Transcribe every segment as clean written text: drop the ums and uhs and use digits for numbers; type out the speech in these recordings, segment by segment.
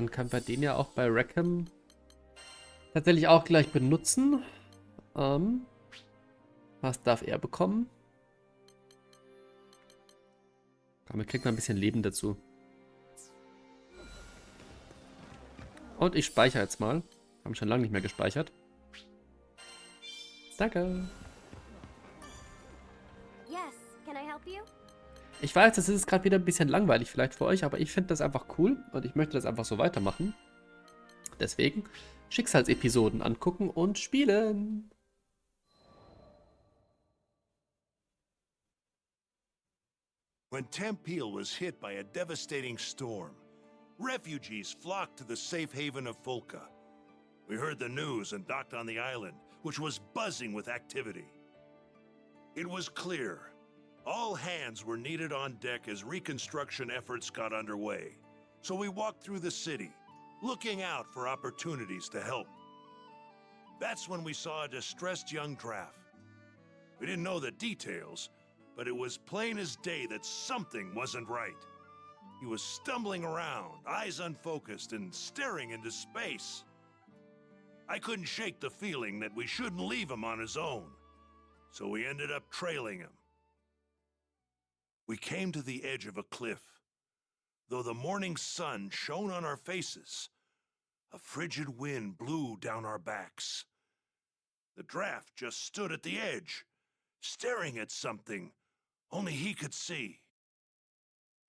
Dann können wir den ja auch bei Rackham tatsächlich auch gleich benutzen. Was darf er bekommen? Damit kriegt man ein bisschen Leben dazu. Und ich speichere jetzt mal. Haben schon lange nicht mehr gespeichert. Danke. Ich weiß, das ist gerade wieder ein bisschen langweilig vielleicht für euch, aber ich finde das einfach cool und ich möchte das einfach so weitermachen. Deswegen Schicksalsepisoden angucken und spielen. When Tempeal was hit by a devastating storm, refugees flocked to the safe haven of Fulka. We heard the news and docked on the island, which was buzzing with activity. It was clear. All hands were needed on deck as reconstruction efforts got underway. So we walked through the city, looking out for opportunities to help. That's when we saw a distressed young Draft. We didn't know the details, but it was plain as day that something wasn't right. He was stumbling around, eyes unfocused, and staring into space. I couldn't shake the feeling that we shouldn't leave him on his own, so we ended up trailing him. We came to the edge of a cliff. Though the morning sun shone on our faces, a frigid wind blew down our backs. The Draft just stood at the edge, staring at something only he could see.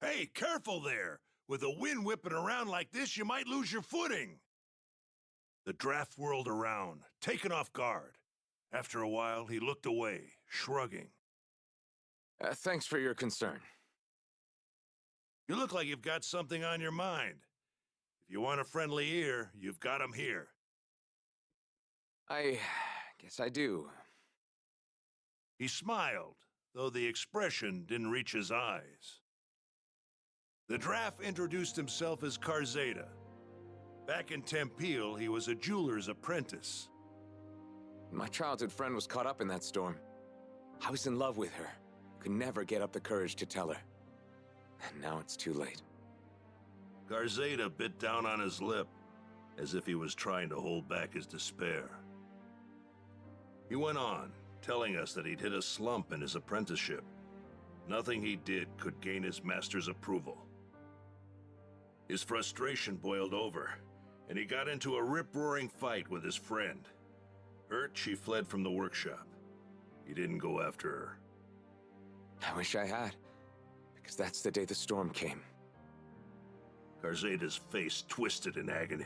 Hey, careful there! With the wind whipping around like this, you might lose your footing! The Draft whirled around, taken off guard. After a while, he looked away, shrugging. Thanks for your concern. You look like you've got something on your mind. If you want a friendly ear, you've got him here. I guess I do. He smiled, though the expression didn't reach his eyes. The Draft introduced himself as Karzeda. Back in Tempeal, he was a jeweler's apprentice. My childhood friend was caught up in that storm. I was in love with her. Could never get up the courage to tell her. And now it's too late. Karzeda bit down on his lip, as if he was trying to hold back his despair. He went on, telling us that he'd hit a slump in his apprenticeship. Nothing he did could gain his master's approval. His frustration boiled over, and he got into a rip-roaring fight with his friend. Hurt, she fled from the workshop. He didn't go after her. I wish I had, because that's the day the storm came. Karzeda's face twisted in agony.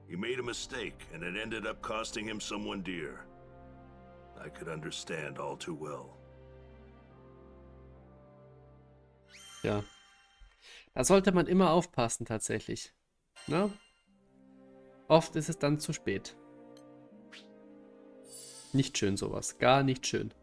He made a mistake, and it ended up costing him someone dear. I could understand all too well. Ja. Da sollte man immer aufpassen, tatsächlich. Ne? Oft ist es dann zu spät. Nicht schön sowas. Gar nicht schön.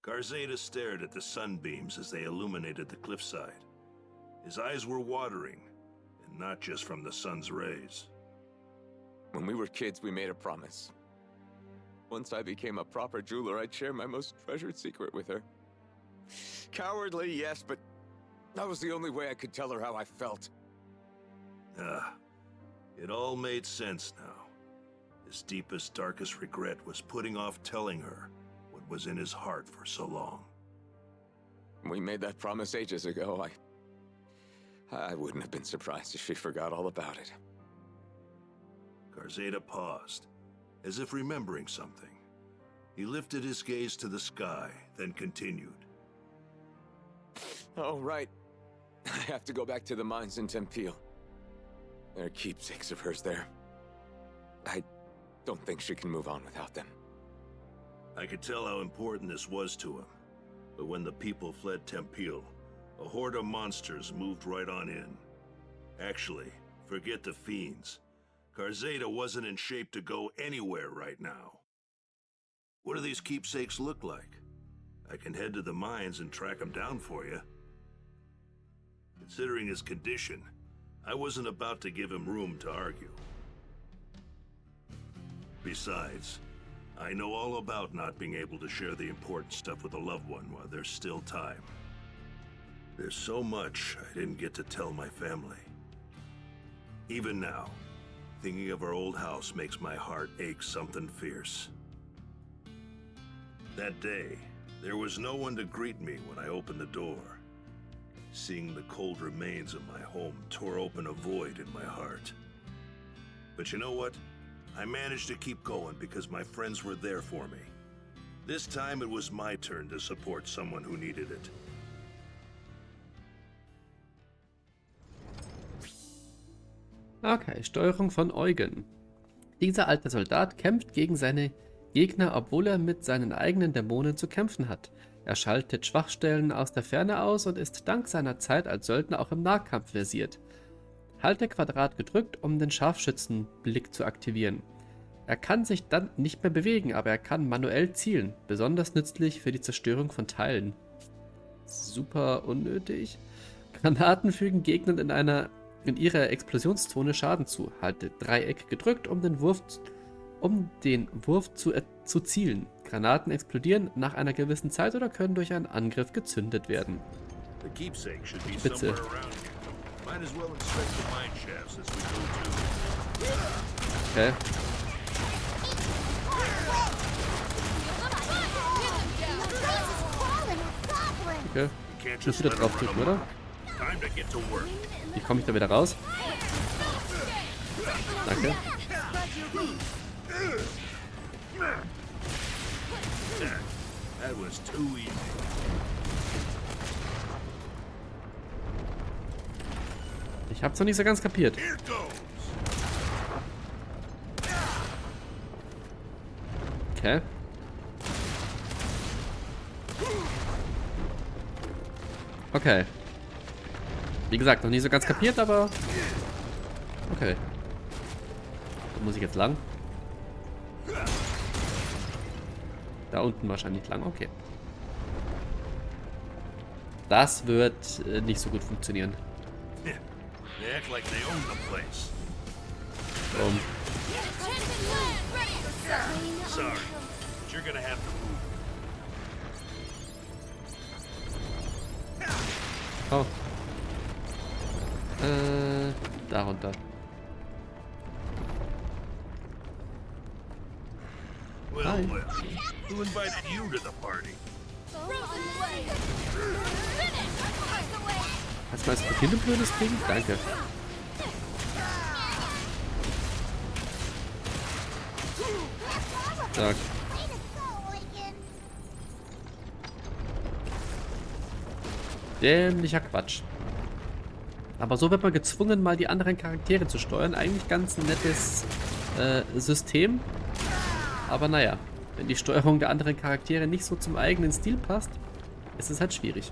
Karzeda stared at the sunbeams as they illuminated the cliffside. His eyes were watering, and not just from the sun's rays. When we were kids, we made a promise. Once I became a proper jeweler, I'd share my most treasured secret with her. Cowardly, yes, but that was the only way I could tell her how I felt. It all made sense now. His deepest, darkest regret was putting off telling her what was in his heart for so long. We made that promise ages ago. I wouldn't have been surprised if she forgot all about it. Karzeda paused, as if remembering something. He lifted his gaze to the sky, then continued. Oh, right. I have to go back to the mines in Tempeal. There are keepsakes of hers there. I don't think she can move on without them. I could tell how important this was to him. But when the people fled Tempeal, a horde of monsters moved right on in. Actually, forget the fiends. Karzeda wasn't in shape to go anywhere right now. What do these keepsakes look like? I can head to the mines and track them down for you. Considering his condition, I wasn't about to give him room to argue. Besides, I know all about not being able to share the important stuff with a loved one while there's still time. There's so much I didn't get to tell my family. Even now, thinking of our old house makes my heart ache something fierce. That day, there was no one to greet me when I opened the door. Seeing the cold remains of my home tore open a void in my heart. But you know what? I managed to keep going because my friends were there for me. This time it was my turn to support someone who needed it. Okay, Steuerung von Eugen. Dieser alte Soldat kämpft gegen seine Gegner, obwohl er mit seinen eigenen Dämonen zu kämpfen hat. Er schaltet Schwachstellen aus der Ferne aus und ist dank seiner Zeit als Söldner auch im Nahkampf versiert. Halte Quadrat gedrückt, um den Scharfschützenblick zu aktivieren. Er kann sich dann nicht mehr bewegen, aber er kann manuell zielen. Besonders nützlich für die Zerstörung von Teilen. Super unnötig. Granaten fügen Gegnern in ihrer Explosionszone Schaden zu. Halte Dreieck gedrückt, um den Wurf zu zielen. Granaten explodieren nach einer gewissen Zeit oder können durch einen Angriff gezündet werden. Spitze. Okay. Okay. Ich muss wieder drauf drücken, oder? Wie komme ich da wieder raus? Danke. Ich hab's noch nicht so ganz kapiert. Okay. Okay. Wie gesagt, noch nicht so ganz kapiert, aber... Okay. Da muss ich jetzt lang. Da unten wahrscheinlich lang, okay. Das wird nicht so gut funktionieren. Oh. Da runter. Well, who invited you to the party? Hast du mal das Profil blödes kriegen? Danke. Zack. Dämlicher Quatsch. Aber so wird man gezwungen, mal die anderen Charaktere zu steuern. Eigentlich ganz ein nettes System. Aber naja, wenn die Steuerung der anderen Charaktere nicht so zum eigenen Stil passt, ist es halt schwierig.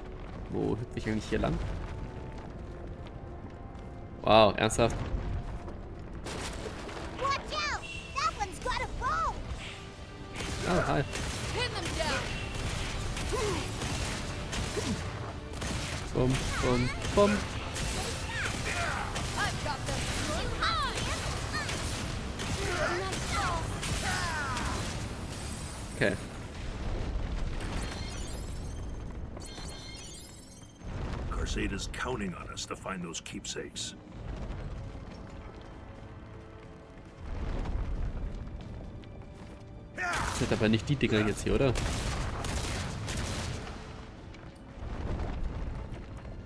Wo hüpfe ich eigentlich hier lang? Wow, ernsthaft? Oh, hi. Bum, bum, bum. Okay. Carceda's counting on us to find those keepsakes. Das sind aber nicht die Dinger jetzt hier, oder?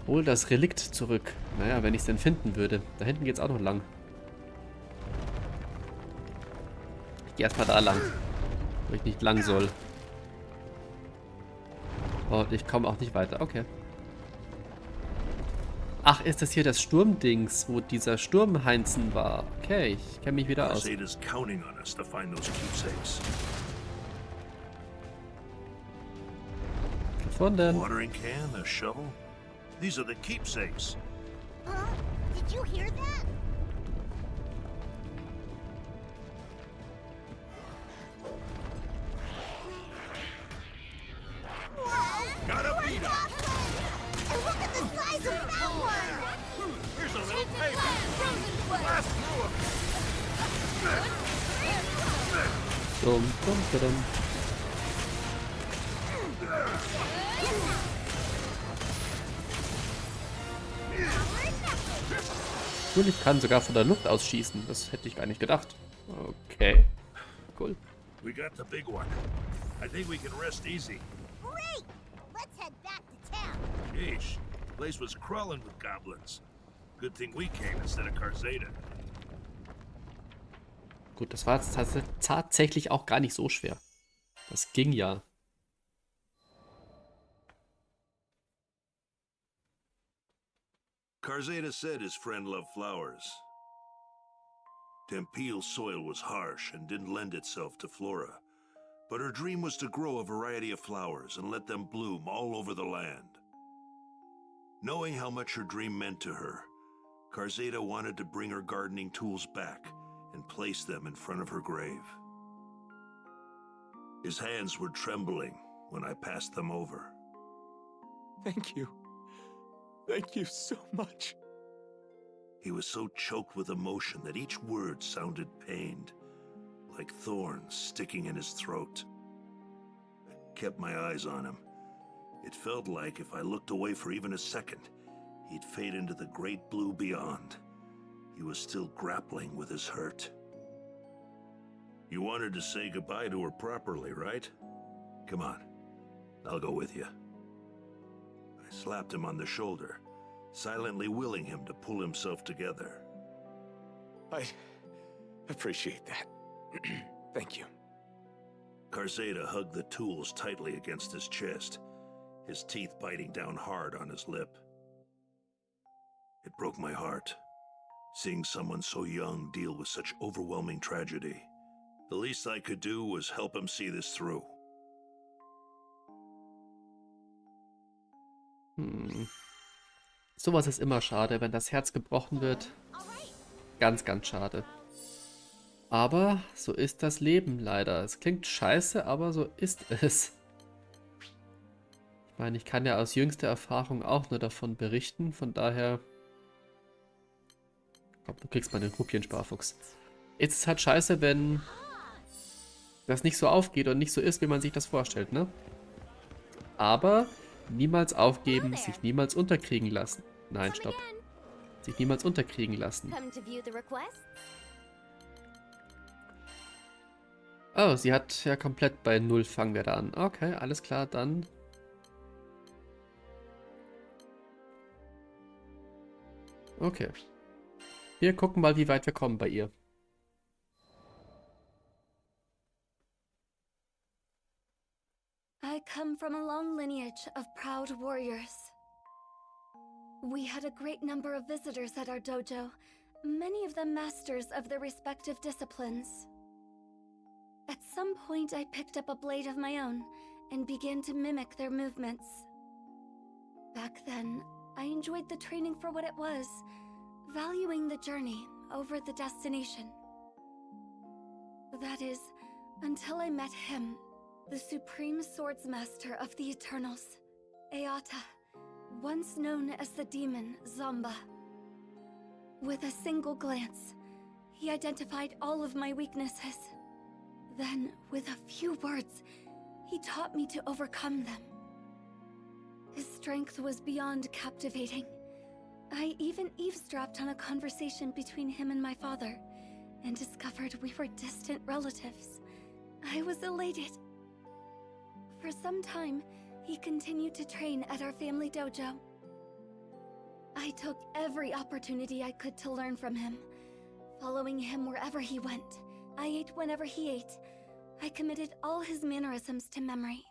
Hol das Relikt zurück. Naja, wenn ich es denn finden würde. Da hinten geht's auch noch lang. Ich gehe erstmal da lang. Wo ich nicht lang soll. Und ich komme auch nicht weiter. Okay. Ach, ist das hier das Sturmdings, wo dieser Sturmheinzen war? Okay, ich kenne mich wieder aus. Gefunden. Watering can, a shovel. These are the keepsakes. Did you hear that? Gotta beat up. And look at the size of that one! Here's a little paper. Blast through 'em. Dum, dum, dum. Und ich kann sogar von der Luft aus schießen. Das hätte ich gar nicht gedacht. Okay. Cool. We got the big one. I think we can rest easy. Great! Let's head back to town. Yeesh, the place was crawling with goblins. Good thing we came instead of Karzeda. Gut, das war jetzt tatsächlich auch gar nicht so schwer. Das ging ja. Karzeda said his friend loved flowers. Tempeal's soil was harsh and didn't lend itself to flora, but her dream was to grow a variety of flowers and let them bloom all over the land. Knowing how much her dream meant to her, Karzeda wanted to bring her gardening tools back and place them in front of her grave. His hands were trembling when I passed them over. Thank you. Thank you so much. He was so choked with emotion that each word sounded pained, like thorns sticking in his throat. I kept my eyes on him. It felt like if I looked away for even a second, he'd fade into the great blue beyond. He was still grappling with his hurt. You wanted to say goodbye to her properly, right? Come on, I'll go with you. I slapped him on the shoulder, silently willing him to pull himself together. I appreciate that. Thank you. Karzeda hugged the tools tightly against his chest, his teeth biting down hard on his lip. It broke my heart, seeing someone so young deal with such overwhelming tragedy. The least I could do was help him see this through. Sowas ist immer schade, wenn das Herz gebrochen wird. Ganz, ganz schade. Aber so ist das Leben leider. Es klingt scheiße, aber so ist es. Ich meine, ich kann ja aus jüngster Erfahrung auch nur davon berichten. Von daher... Komm, du kriegst mal den Rupien-Sparfuchs. Jetzt ist es halt scheiße, wenn das nicht so aufgeht und nicht so ist, wie man sich das vorstellt, ne? Aber niemals aufgeben, sich niemals unterkriegen lassen. Nein, stopp. Sich niemals unterkriegen lassen. Come to view the request? Oh, sie hat ja komplett bei 0 fangen wir da an. Okay, alles klar, dann. Okay. Wir gucken mal, wie weit wir kommen bei ihr. I come from a long lineage of proud warriors. We had a great number of visitors at our dojo, many of them masters of their respective disciplines. At some point, I picked up a blade of my own and began to mimic their movements. Back then, I enjoyed the training for what it was, valuing the journey over the destination. That is, until I met him, the supreme swordsmaster of the Eternals, Eata, once known as the demon Zomba. With a single glance, he identified all of my weaknesses. Then, with a few words, he taught me to overcome them. His strength was beyond captivating. I even eavesdropped on a conversation between him and my father, and discovered we were distant relatives. I was elated. For some time, he continued to train at our family dojo. I took every opportunity I could to learn from him, following him wherever he went. I ate whenever he ate. I committed all his mannerisms to memory.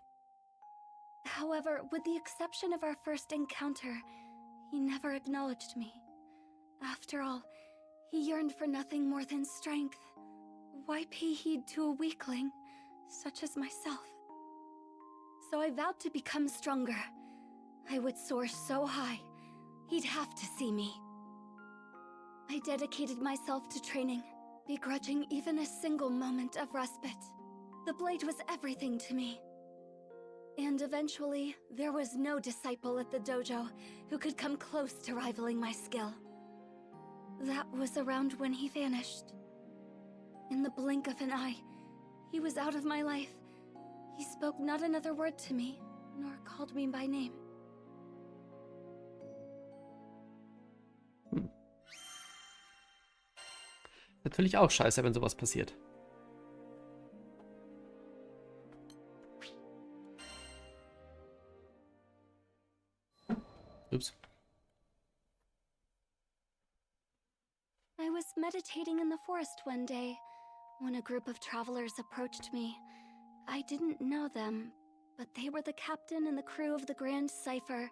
However, with the exception of our first encounter, he never acknowledged me. After all, he yearned for nothing more than strength. Why pay heed to a weakling, such as myself? So I vowed to become stronger. I would soar so high, he'd have to see me. I dedicated myself to training, begrudging even a single moment of respite. The blade was everything to me. And eventually, there was no disciple at the dojo who could come close to rivaling my skill. That was around when he vanished. In the blink of an eye, he was out of my life. He spoke not another word to me, nor called me by name. Natürlich auch scheiße, wenn sowas passiert. Ups. I was meditating in the forest one day when a group of travelers approached me. I didn't know them, but they were the captain and the crew of the Grand Cipher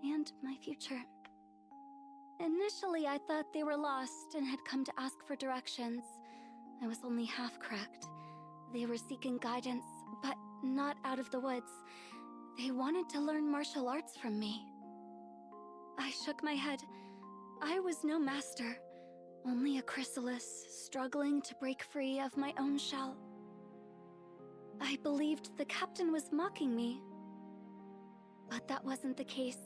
and my future. Initially, I thought they were lost and had come to ask for directions. I was only half correct. They were seeking guidance, but not out of the woods. They wanted to learn martial arts from me. I shook my head. I was no master, only a chrysalis struggling to break free of my own shell. I believed the captain was mocking me. But that wasn't the case.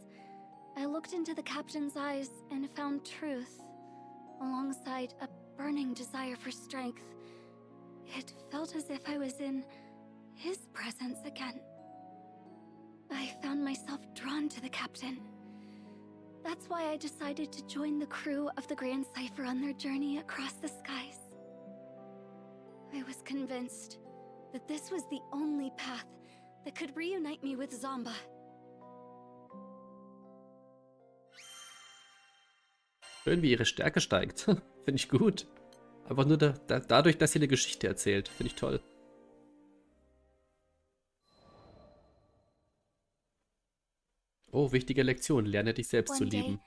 I looked into the captain's eyes and found truth, alongside a burning desire for strength. It felt as if I was in his presence again. I found myself drawn to the captain. That's why I decided to join the crew of the Grand Cipher on their journey across the skies. I was convinced that this was the only path that could reunite me with Zomba. Schön, wie ihre Stärke steigt. Finde ich gut. Einfach nur dadurch, dass sie eine Geschichte erzählt. Finde ich toll. Oh, wichtige Lektion. Lerne dich selbst zu lieben.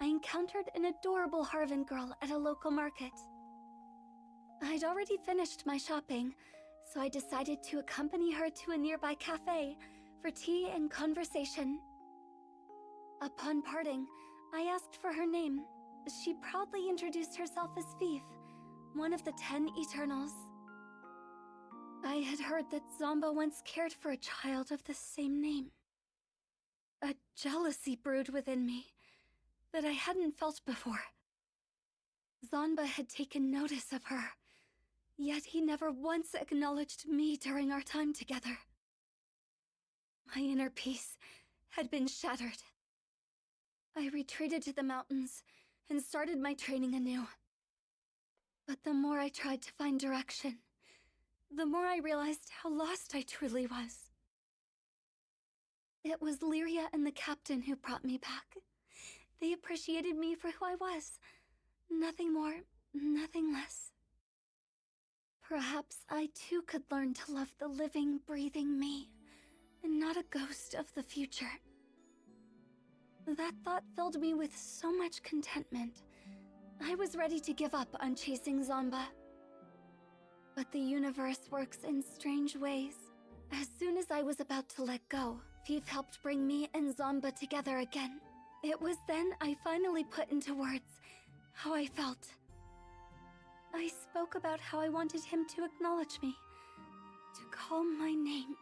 I encountered an adorable Harvan girl at a local market. I'd already finished my shopping, so I decided to accompany her to a nearby cafe for tea and conversation. Upon parting, I asked for her name. She proudly introduced herself as Fief, one of the 10 Eternals. I had heard that Zomba once cared for a child of the same name. A jealousy brewed within me that I hadn't felt before. Zomba had taken notice of her, yet he never once acknowledged me during our time together. My inner peace had been shattered. I retreated to the mountains and started my training anew. But the more I tried to find direction, the more I realized how lost I truly was. It was Lyria and the captain who brought me back. They appreciated me for who I was. Nothing more, nothing less. Perhaps I too could learn to love the living, breathing me, and not a ghost of the future. That thought filled me with so much contentment. I was ready to give up on chasing Zomba. But the universe works in strange ways. As soon as I was about to let go, Fief helped bring me and Zomba together again. It was then I finally put into words how I felt. I spoke about how I wanted him to acknowledge me, to call my name.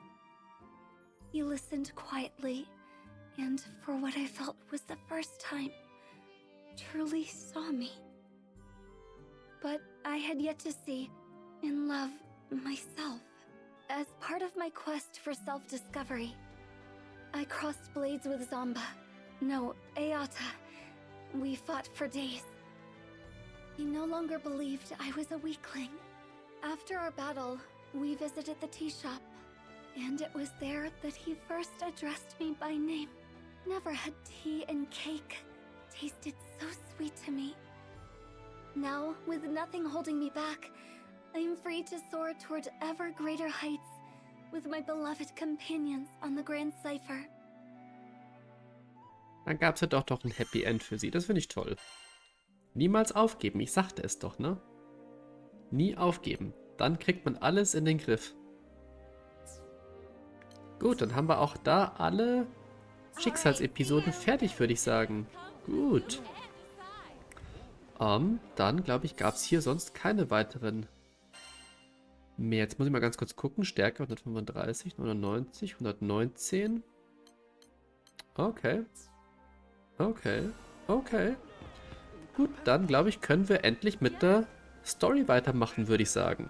He listened quietly, and for what I felt was the first time, truly saw me. But I had yet to see and love myself. As part of my quest for self-discovery, I crossed blades with Zomba. No, Ayata. We fought for days. He no longer believed I was a weakling. After our battle, we visited the tea shop, and it was there that he first addressed me by name. Never had tea and cake tasted so sweet to me. Now, with nothing holding me back, I am free to soar toward ever greater heights with my beloved companions on the Grand Cipher. Dann gab es ja doch ein Happy End für sie. Das finde ich toll. Niemals aufgeben. Ich sagte es doch, ne? Nie aufgeben. Dann kriegt man alles in den Griff. Gut, dann haben wir auch da alle Schicksalsepisoden fertig, würde ich sagen. Gut. Dann, glaube ich, gab es hier sonst keine weiteren mehr. Jetzt muss ich mal ganz kurz gucken. Stärke 135, 99, 119. Okay. Okay. Okay. Gut, dann, glaube ich, können wir endlich mit der Story weitermachen, würde ich sagen.